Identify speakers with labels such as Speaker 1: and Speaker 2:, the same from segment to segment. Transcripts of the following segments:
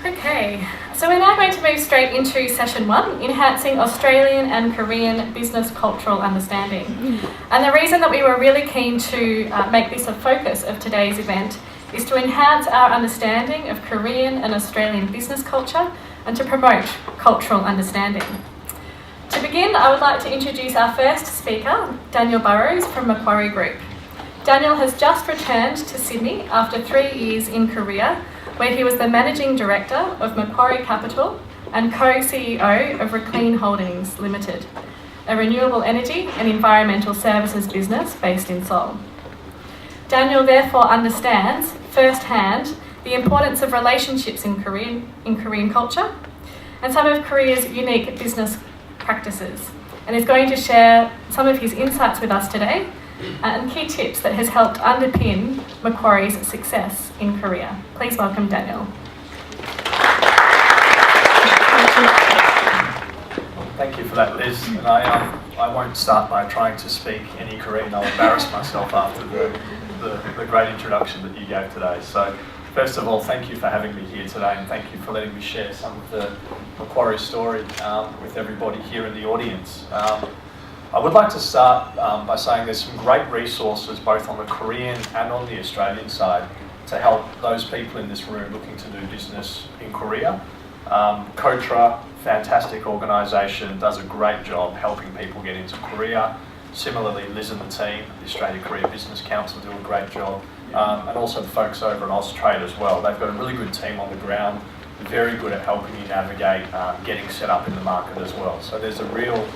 Speaker 1: Okay, so we're now going to move straight into session 1, enhancing Australian and Korean business cultural understanding. And the reason that we were really keen to make this a focus of today's event is to enhance our understanding of Korean and Australian business culture and to promote cultural understanding. To begin, I would like to introduce our first speaker, Daniel Burrows from Macquarie Group. Daniel has just returned to Sydney after 3 years in Korea, where he was the Managing Director of Macquarie Capital and Co-CEO of Reclean Holdings Limited, a renewable energy and environmental services business based in Seoul. Daniel therefore understands firsthand the importance of relationships in Korean culture and some of Korea's unique business practices, and is going to share some of his insights with us today and key tips that has helped underpin Macquarie's success in Korea. Please welcome Daniel.
Speaker 2: Thank you for that, Liz. And I won't start by trying to speak any Korean. I'll embarrass myself after the great introduction that you gave today. So first of all, thank you for having me here today, and thank you for letting me share some of the Macquarie story with everybody here in the audience. I would like to start by saying there's some great resources both on the Korean and on the Australian side to help those people in this room looking to do business in Korea. Kotra, fantastic organisation, does a great job helping people get into Korea. Similarly, Liz and the team, the Australia-Korea Business Council, do a great job. And also the folks over at Austrade as well. They've got a really good team on the ground, very good at helping you navigate getting set up in the market as well. So there's a real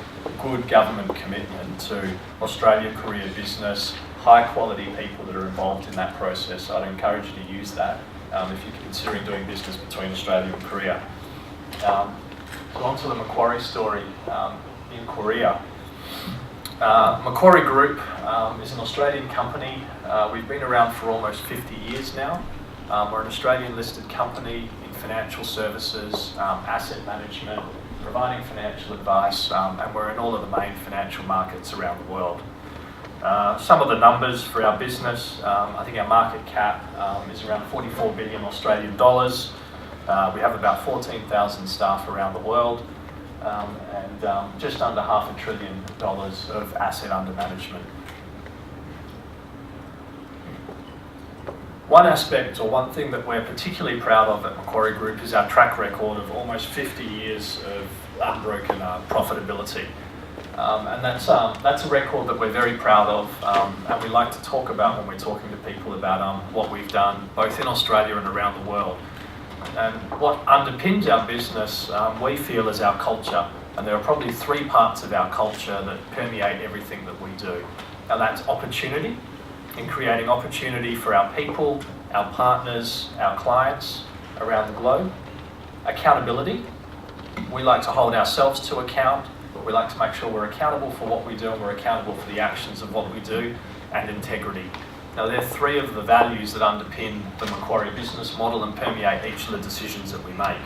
Speaker 2: good government commitment to Australia-Korea business, high quality people that are involved in that process. So I'd encourage you to use that if you're considering doing business between Australia and Korea. So on to the Macquarie story in Korea. Macquarie Group is an Australian company. We've been around for almost 50 years now. We're an Australian listed company in financial services, asset management, providing financial advice, and we're in all of the main financial markets around the world. Some of the numbers for our business, I think our market cap is around 44 billion Australian dollars. We have about 14,000 staff around the world, and just under $500 billion of asset under management. One aspect, or one thing that we're particularly proud of at Macquarie Group, is our track record of almost 50 years of unbroken profitability. And that's a record that we're very proud of, and we like to talk about when we're talking to people about what we've done, both in Australia and around the world. And what underpins our business, we feel, is our culture. And there are probably 3 parts of our culture that permeate everything that we do. Now that's opportunity, in creating opportunity for our people, our partners, our clients around the globe. Accountability, we like to hold ourselves to account, but we like to make sure we're accountable for what we do and we're accountable for the actions of what we do. And integrity. Now there are 3 of the values that underpin the Macquarie business model and permeate each of the decisions that we make.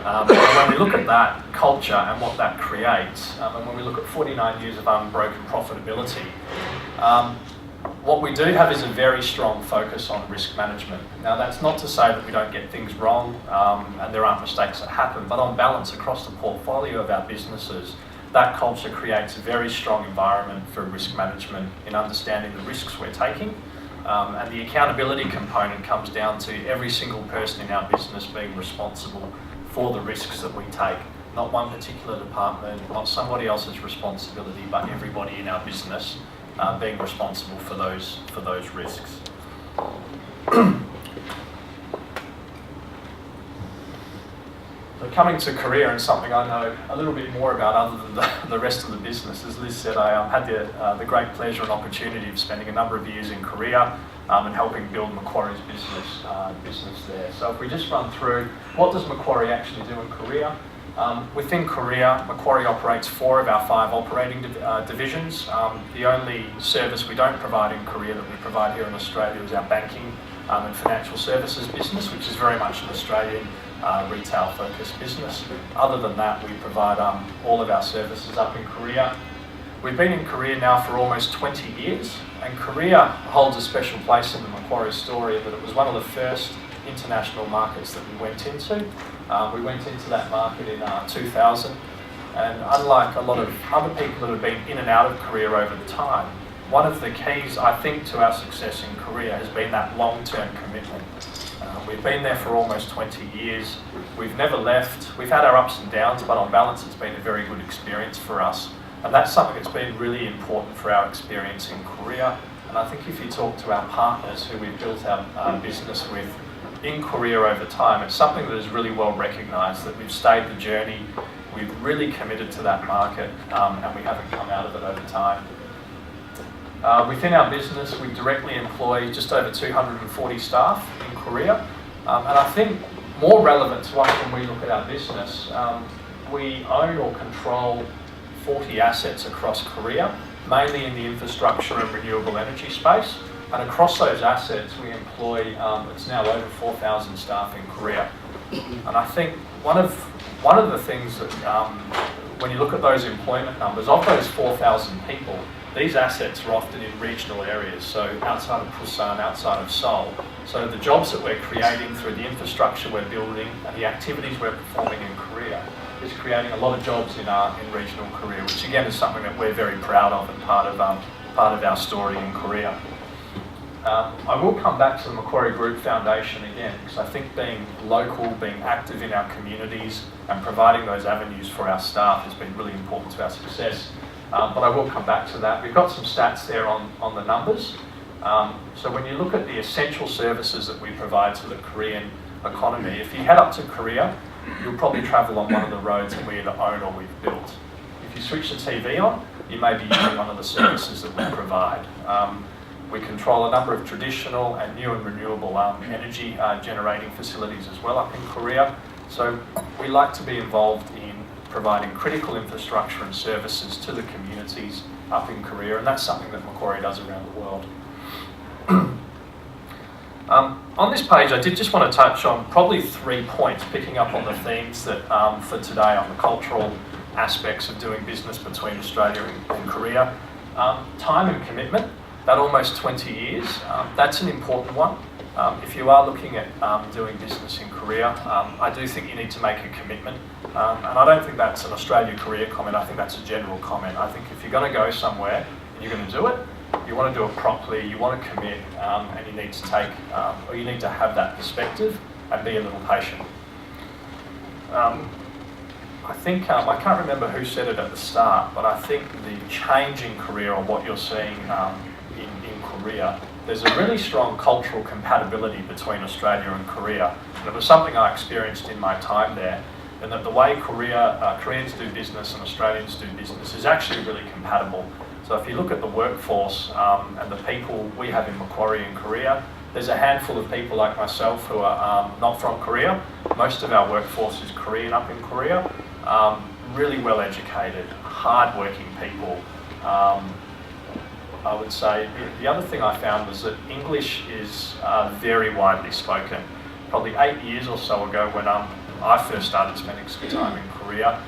Speaker 2: When we look at that culture and what that creates, and when we look at 49 years of unbroken profitability, what we do have is a very strong focus on risk management. Now that's not to say that we don't get things wrong and there aren't mistakes that happen, but on balance across the portfolio of our businesses, that culture creates a very strong environment for risk management in understanding the risks we're taking. And the accountability component comes down to every single person in our business being responsible for the risks that we take. Not one particular department, not somebody else's responsibility, but everybody in our business being responsible for those risks. So coming to Korea, and something I know a little bit more about other than the rest of the business, as Liz said, I had the great pleasure and opportunity of spending a number of years in Korea and helping build Macquarie's business there. So if we just run through, what does Macquarie actually do in Korea? Within Korea, Macquarie operates 4 of our 5 operating divisions. The only service we don't provide in Korea that we provide here in Australia is our banking and financial services business, which is very much an Australian retail-focused business. Other than that, we provide all of our services up in Korea. We've been in Korea now for almost 20 years, and Korea holds a special place in the Macquarie story, that it was one of the first international markets that we went into. We went into that market in 2000, and unlike a lot of other people that have been in and out of Korea over the time, one of the keys, I think, to our success in Korea has been that long-term commitment. We've been there for almost 20 years. We've never left. We've had our ups and downs, but on balance, it's been a very good experience for us. And that's something that's been really important for our experience in Korea. And I think if you talk to our partners who we've built our business with in Korea over time, it's something that is really well recognised, that we've stayed the journey, we've really committed to that market, and we haven't come out of it over time. Within our business, we directly employ just over 240 staff in Korea. And I think more relevant to us when we look at our business, we own or control 40 assets across Korea, mainly in the infrastructure and renewable energy space. And across those assets, we employ, it's now over 4,000 staff in Korea. And I think one of the things that, when you look at those employment numbers, of those 4,000 people, these assets are often in regional areas, so outside of Busan, outside of Seoul. So the jobs that we're creating through the infrastructure we're building and the activities we're performing in Korea is creating a lot of jobs in regional Korea, which again is something that we're very proud of and part of our story in Korea. I will come back to the Macquarie Group Foundation again, because I think being local, being active in our communities and providing those avenues for our staff has been really important to our success. But I will come back to that. We've got some stats there on the numbers. So when you look at the essential services that we provide to the Korean economy, if you head up to Korea, you'll probably travel on one of the roads that we either own or we've built. If you switch the TV on, you may be using one of the services that we provide. We control a number of traditional and new and renewable energy generating facilities as well up in Korea. So we like to be involved in providing critical infrastructure and services to the communities up in Korea, and that's something that Macquarie does around the world. On this page, I did just want to touch on probably 3 points, picking up on the themes that for today on the cultural aspects of doing business between Australia and Korea. Time and commitment, that almost 20 years, that's an important one. If you are looking at doing business in Korea, I do think you need to make a commitment. And I don't think that's an Australia-Korea comment, I think that's a general comment. I think if you're going to go somewhere and you're going to do it, you want to do it properly, you want to commit, and you need to take, or you need to have that perspective and be a little patient. I think, I can't remember who said it at the start, but I think the change in Korea, or what you're seeing in Korea, there's a really strong cultural compatibility between Australia and Korea. And it was something I experienced in my time there, and that the way Koreans do business and Australians do business is actually really compatible. So if you look at the workforce and the people we have in Macquarie in Korea, there's a handful of people like myself who are not from Korea. Most of our workforce is Korean up in Korea. Really well educated, hard-working people. I would say the other thing I found was that English is very widely spoken. Probably 8 years or so ago when I first started spending some time in Korea,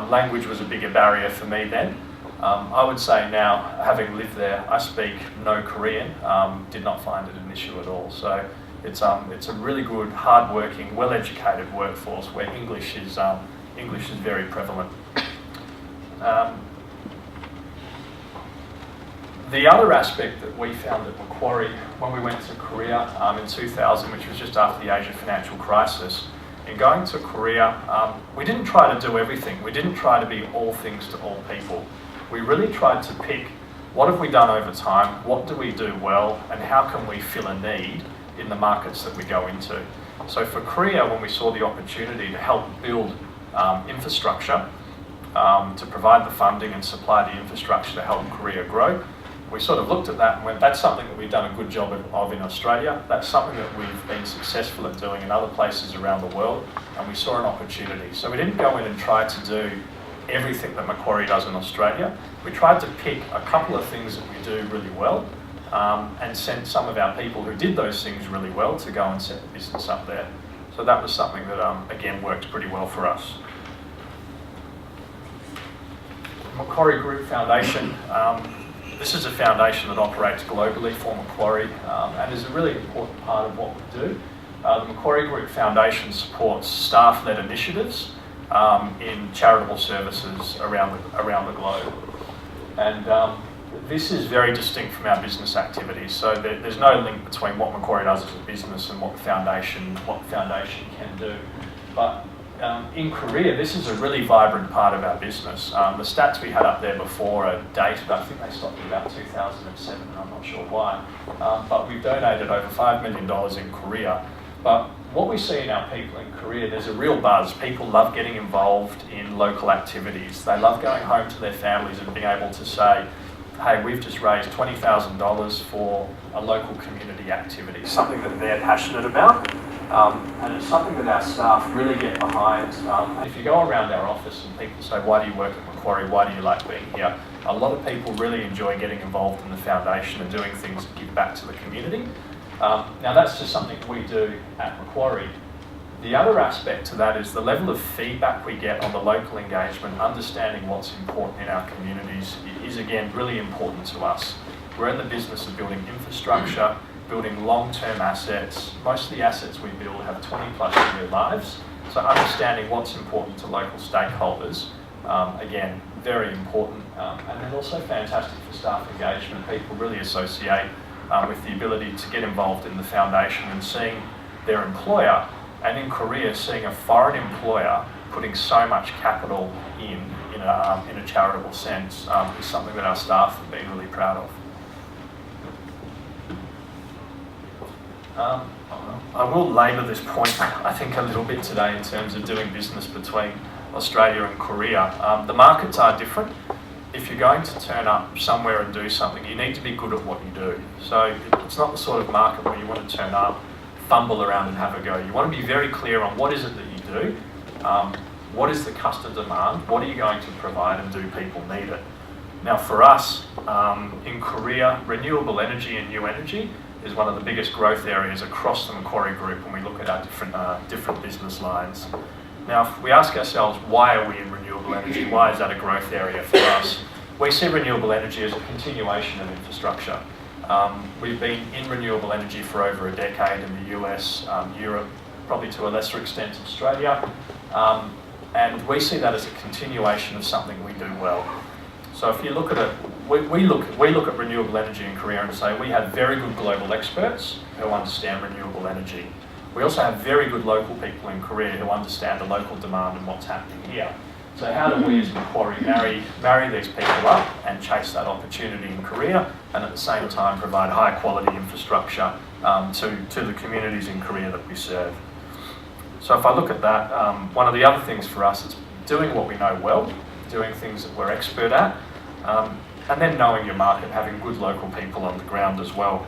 Speaker 2: language was a bigger barrier for me then. I would say now, having lived there, I speak no Korean, did not find it an issue at all. So it's a really good, hard-working, well-educated workforce where English is very prevalent. The other aspect that we found at Macquarie when we went to Korea in 2000, which was just after the Asian financial crisis, in going to Korea, we didn't try to do everything. We didn't try to be all things to all people. We really tried to pick what have we done over time, what do we do well, and how can we fill a need in the markets that we go into. So for Korea, when we saw the opportunity to help build infrastructure, to provide the funding and supply the infrastructure to help Korea grow, we sort of looked at that and went, that's something that we've done a good job of in Australia, that's something that we've been successful at doing in other places around the world, and we saw an opportunity. So we didn't go in and try to do everything that Macquarie does in Australia. We tried to pick a couple of things that we do really well, and sent some of our people who did those things really well to go and set the business up there. So that was something that, again, worked pretty well for us. Macquarie Group Foundation. This is a foundation that operates globally for Macquarie and is a really important part of what we do. the Macquarie Group Foundation supports staff-led initiatives in charitable services around the globe. And this is very distinct from our business activities. So there's no link between what Macquarie does as a business and what the foundation can do. But in Korea, this is a really vibrant part of our business. The stats we had up there before are dated. I think they stopped at about 2007, and I'm not sure why. But we've donated over $5 million in Korea. But what we see in our people in Korea, there's a real buzz. People love getting involved in local activities. They love going home to their families and being able to say, hey, we've just raised $20,000 for a local community activity, something that they're passionate about. And it's something that our staff really get behind. If you go around our office and people say, why do you work at Macquarie? Why do you like being here? A lot of people really enjoy getting involved in the foundation and doing things that give back to the community. Now that's just something we do at Macquarie. The other aspect to that is the level of feedback we get on the local engagement, understanding what's important in our communities is again really important to us. We're in the business of building infrastructure, building long-term assets. Most of the assets we build have 20+ year lives. So understanding what's important to local stakeholders, again, very important. And then also fantastic for staff engagement. People really associate with the ability to get involved in the foundation and seeing their employer, and in Korea, seeing a foreign employer putting so much capital in a charitable sense is something that our staff have been really proud of. I will labour this point, I think, a little bit today in terms of doing business between Australia and Korea. The markets are different. If you're going to turn up somewhere and do something, you need to be good at what you do. So it's not the sort of market where you want to turn up, fumble around and have a go. You want to be very clear on what is it that you do, what is the customer demand, what are you going to provide, and do people need it? Now for us, in Korea, renewable energy and new energy is one of the biggest growth areas across the Macquarie Group when we look at our different business lines. Now, if we ask ourselves, why are we in renewable energy? Why is that a growth area for us? We see renewable energy as a continuation of infrastructure. We've been in renewable energy for over a decade in the US, Europe, probably to a lesser extent Australia, and we see that as a continuation of something we do well. So if you look at it, we look at renewable energy in Korea and say we have very good global experts who understand renewable energy. We also have very good local people in Korea who understand the local demand and what's happening here. So how do we as Macquarie marry these people up and chase that opportunity in Korea, and at the same time provide high quality infrastructure to the communities in Korea that we serve? So if I look at that, one of the other things for us is doing what we know well, doing things that we're expert at, and then knowing your market, having good local people on the ground as well.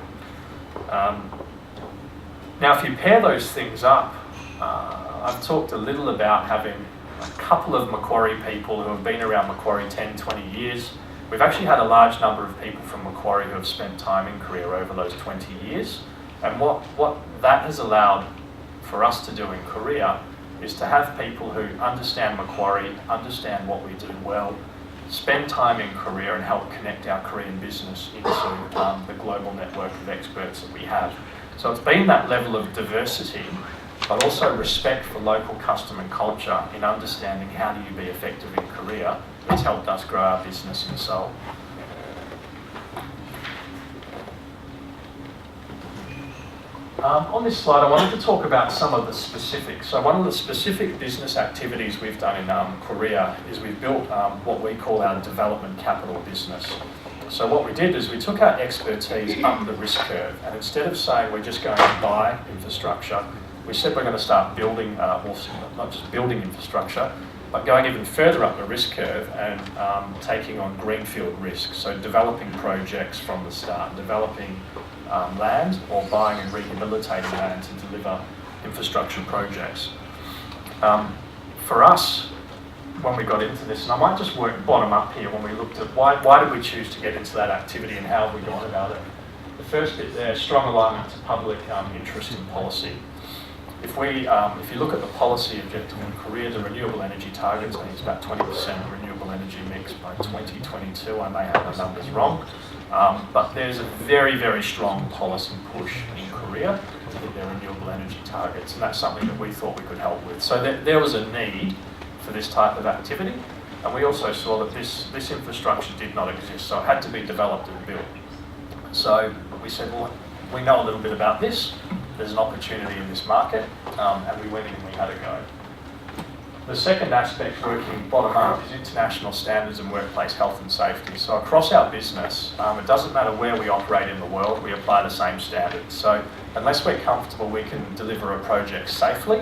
Speaker 2: Now if you pair those things up, I've talked a little about having a couple of Macquarie people who have been around Macquarie 10, 20 years. We've actually had a large number of people from Macquarie who have spent time in Korea over those 20 years. And what that has allowed for us to do in Korea is to have people who understand Macquarie, understand what we do well, spend time in Korea and help connect our Korean business into the global network of experts that we have. So it's been that level of diversity, but also respect for local custom and culture in understanding how do you be effective in Korea that's helped us grow our business in Seoul. On this slide, I wanted to talk about some of the specifics. So one of the specific business activities we've done in Korea is we've built what we call our development capital business. So what we did is we took our expertise up the risk curve, and instead of saying we're just going to buy infrastructure, we said we're going to start building, not just building infrastructure, but going even further up the risk curve and taking on greenfield risk. So developing projects from the start, developing land or buying and rehabilitating land to deliver infrastructure projects. For us, when we got into this, and I might just work bottom up here when we looked at why did we choose to get into that activity and how have we gone about it. The first bit there, strong alignment to public interest in policy. If you look at the policy objective in Korea, the renewable energy targets, I think it's about 20% renewable energy mix by 2022. I may have the numbers wrong, but there's a very, very strong policy push in Korea to hit their renewable energy targets, and that's something that we thought we could help with. So there was a need for this type of activity, and we also saw that this infrastructure did not exist, so it had to be developed and built. So we said, well, we know a little bit about this, there's an opportunity in this market, and we went in and we had a go. The second aspect, working bottom up, is international standards and workplace health and safety. So across our business, it doesn't matter where we operate in the world, we apply the same standards. So unless we're comfortable we can deliver a project safely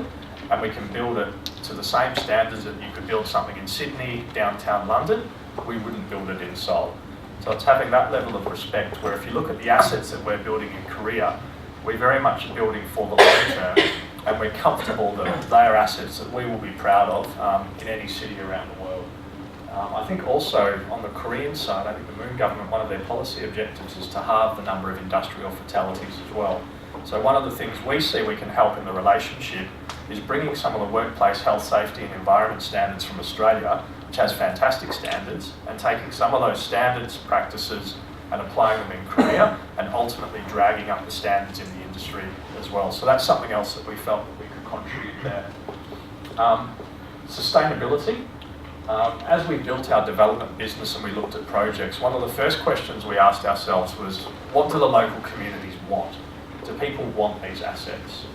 Speaker 2: and we can build it to the same standards that you could build something in Sydney, downtown London, we wouldn't build it in Seoul. So it's having that level of respect where if you look at the assets that we're building in Korea, we're very much building for the long term, and we're comfortable that they are assets that we will be proud of in any city around the world. I think also on the Korean side, I think the Moon government, one of their policy objectives is to halve the number of industrial fatalities as well. So one of the things we see we can help in the relationship is bringing some of the workplace health, safety and environment standards from Australia, which has fantastic standards, and taking some of those standards, practices and applying them in Korea and ultimately dragging up the standards in the industry as well. So that's something else that we felt that we could contribute there. Sustainability. As we built our development business and we looked at projects, one of the first questions we asked ourselves was, what do the local communities want? Do people want these assets?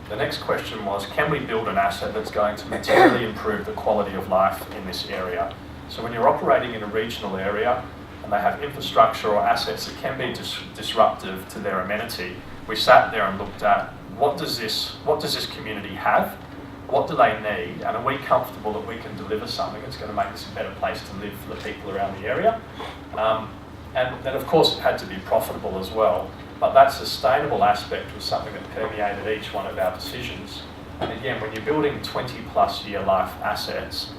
Speaker 2: The next question was, can we build an asset that's going to materially improve the quality of life in this area? So when you're operating in a regional area and they have infrastructure or assets that can be disruptive to their amenity, we sat there and looked at what does this community have? What do they need? And are we comfortable that we can deliver something that's going to make this a better place to live for the people around the area? And then of course it had to be profitable as well. But that sustainable aspect was something that permeated each one of our decisions. And again, when you're building 20+ year life assets,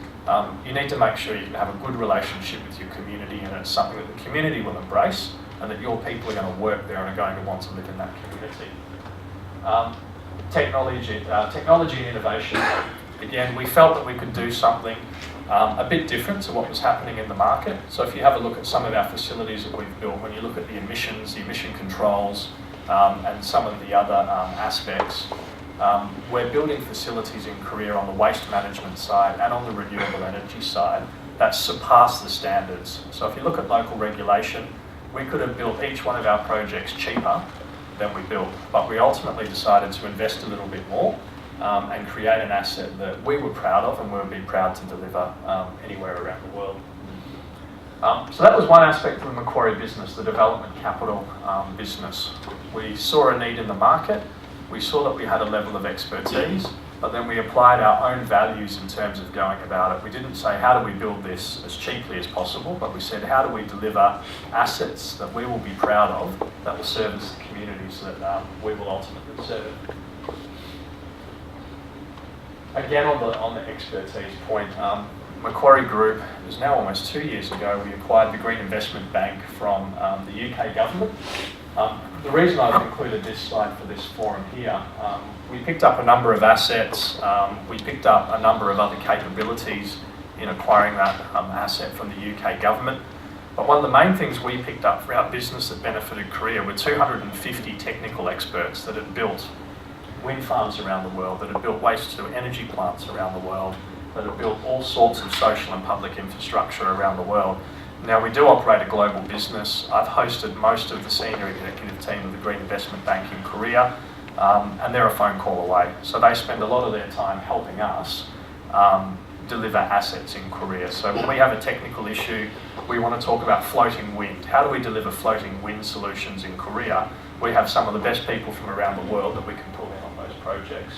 Speaker 2: you need to make sure you can have a good relationship with your community and it's something that the community will embrace and that your people are going to work there and are going to want to live in that community. Technology and innovation. Again, we felt that we could do something a bit different to what was happening in the market. So if you have a look at some of our facilities that we've built, when you look at the emissions, the emission controls, and some of the other aspects, we're building facilities in Korea on the waste management side and on the renewable energy side that surpass the standards. So if you look at local regulation, we could have built each one of our projects cheaper than we built, but we ultimately decided to invest a little bit more and create an asset that we were proud of and we would be proud to deliver anywhere around the world. So that was one aspect of the Macquarie business, the development capital business. We saw a need in the market, we saw that we had a level of expertise, but then we applied our own values in terms of going about it. We didn't say how do we build this as cheaply as possible, but we said how do we deliver assets that we will be proud of that will service the communities that we will ultimately serve. Again, on the expertise point, Macquarie Group, it was now almost 2 years ago, we acquired the Green Investment Bank from the UK government. The reason I've included this slide for this forum here, we picked up a number of assets, we picked up a number of other capabilities in acquiring that asset from the UK government. But one of the main things we picked up for our business that benefited Korea were 250 technical experts that had built wind farms around the world, that have built waste-to-energy plants around the world, that have built all sorts of social and public infrastructure around the world. Now, we do operate a global business. I've hosted most of the senior executive team of the Green Investment Bank in Korea, and they're a phone call away. So they spend a lot of their time helping us deliver assets in Korea. So when we have a technical issue, we want to talk about floating wind. How do we deliver floating wind solutions in Korea? We have some of the best people from around the world that we can pull in on those projects.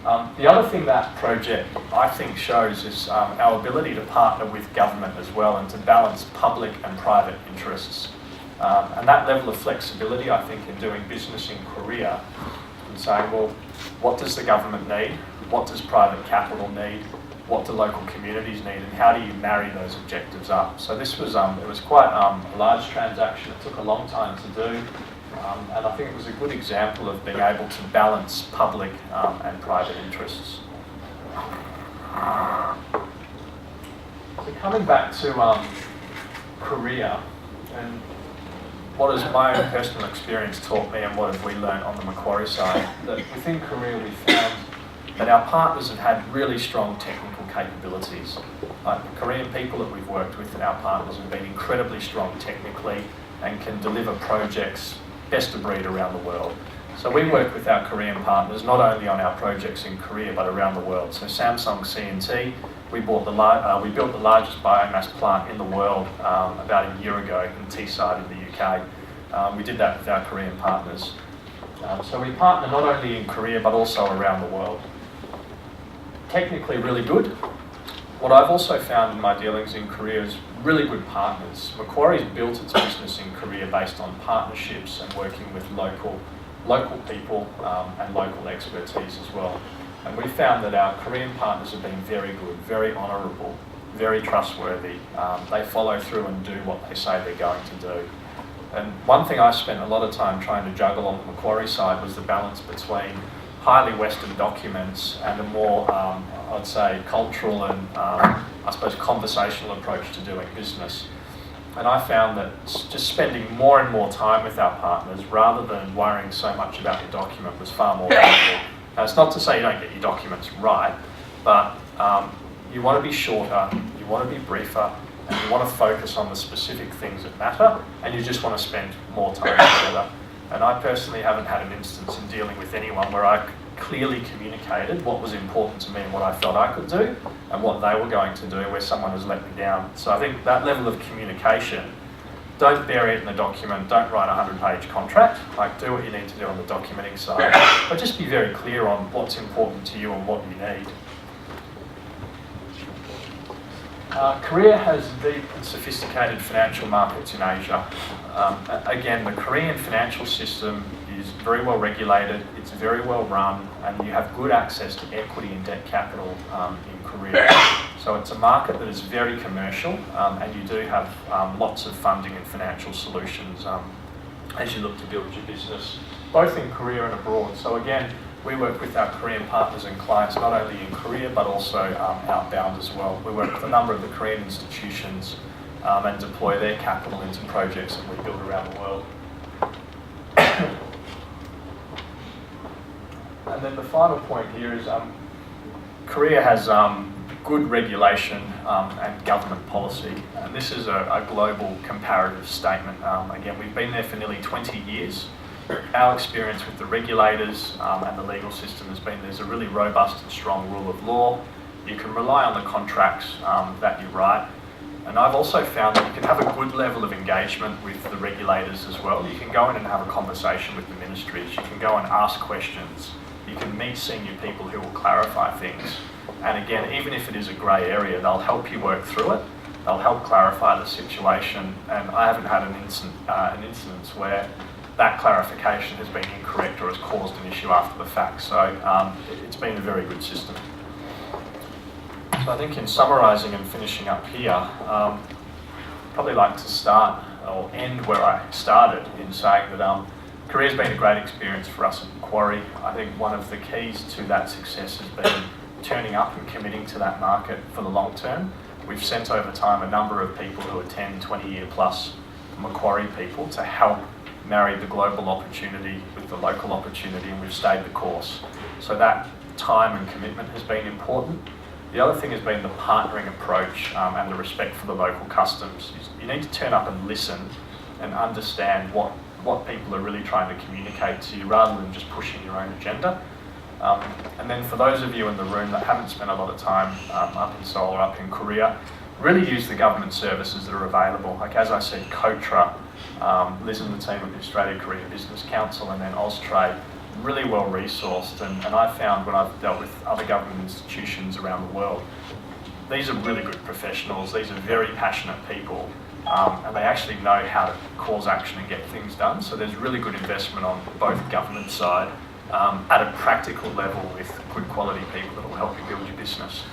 Speaker 2: The other thing that project, I think, shows is our ability to partner with government as well and to balance public and private interests. And that level of flexibility, I think, in doing business in Korea and saying, well, what does the government need? What does private capital need? What do local communities need? And how do you marry those objectives up? So this was, it was quite a large transaction. It took a long time to do. And I think it was a good example of being able to balance public and private interests. So coming back to Korea, and what has my own personal experience taught me and what have we learned on the Macquarie side, that within Korea we found that our partners have had really strong technical capabilities. The Korean people that we've worked with and our partners have been incredibly strong technically and can deliver projects best of breed around the world. So we work with our Korean partners not only on our projects in Korea but around the world. So Samsung C&T, we built the largest biomass plant in the world about a year ago in Teesside in the UK. We did that with our Korean partners. So we partner not only in Korea but also around the world. Technically really good. What I've also found in my dealings in Korea is really good partners. Macquarie's built its business in Korea based on partnerships and working with local people and local expertise as well. And we found that our Korean partners have been very good, very honourable, very trustworthy. They follow through and do what they say they're going to do. And one thing I spent a lot of time trying to juggle on the Macquarie side was the balance between highly Western documents and a more, I'd say, cultural and, I suppose, conversational approach to doing business. And I found that just spending more and more time with our partners rather than worrying so much about the document was far more valuable. Now, it's not to say you don't get your documents right, but you want to be shorter, you want to be briefer, and you want to focus on the specific things that matter, and you just want to spend more time together. And I personally haven't had an instance in dealing with anyone where I clearly communicated what was important to me and what I felt I could do and what they were going to do where someone has let me down. So I think that level of communication, don't bury it in the document, don't write a 100-page contract, like do what you need to do on the documenting side, but just be very clear on what's important to you and what you need. Korea has deep and sophisticated financial markets in Asia. Again, the Korean financial system is very well regulated, it's very well run, and you have good access to equity and debt capital in Korea. So it's a market that is very commercial, and you do have lots of funding and financial solutions as you look to build your business, both in Korea and abroad. So again, we work with our Korean partners and clients not only in Korea but also outbound as well. We work with a number of the Korean institutions and deploy their capital into projects that we build around the world. And then the final point here is Korea has good regulation and government policy, and this is a global comparative statement. Again, we've been there for nearly 20 years. Our experience with the regulators and the legal system has been there's a really robust and strong rule of law. You can rely on the contracts that you write. And I've also found that you can have a good level of engagement with the regulators as well. You can go in and have a conversation with the ministries. You can go and ask questions. You can meet senior people who will clarify things. And again, even if it is a grey area, they'll help you work through it. They'll help clarify the situation. And I haven't had an instance where that clarification has been incorrect or has caused an issue after the fact. So it's been a very good system. So I think in summarising and finishing up here, I'd probably like to start or end where I started in saying that Korea's been a great experience for us at Macquarie. I think one of the keys to that success has been turning up and committing to that market for the long term. We've sent over time a number of people who are 10, 20-year plus Macquarie people to help marry the global opportunity with the local opportunity, and we've stayed the course. So that time and commitment has been important. The other thing has been the partnering approach and the respect for the local customs. You need to turn up and listen and understand what people are really trying to communicate to you rather than just pushing your own agenda. And then for those of you in the room that haven't spent a lot of time up in Seoul or up in Korea, really use the government services that are available. Like as I said, COTRA, Liz and the team at the Australia-Korea Business Council, and then Austrade, really well resourced. And I found when I've dealt with other government institutions around the world, these are really good professionals, these are very passionate people, and they actually know how to cause action and get things done. So there's really good investment on both government side at a practical level with good quality people that will help you build your business.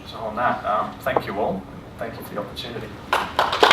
Speaker 2: So on that, thank you all, and thank you for the opportunity.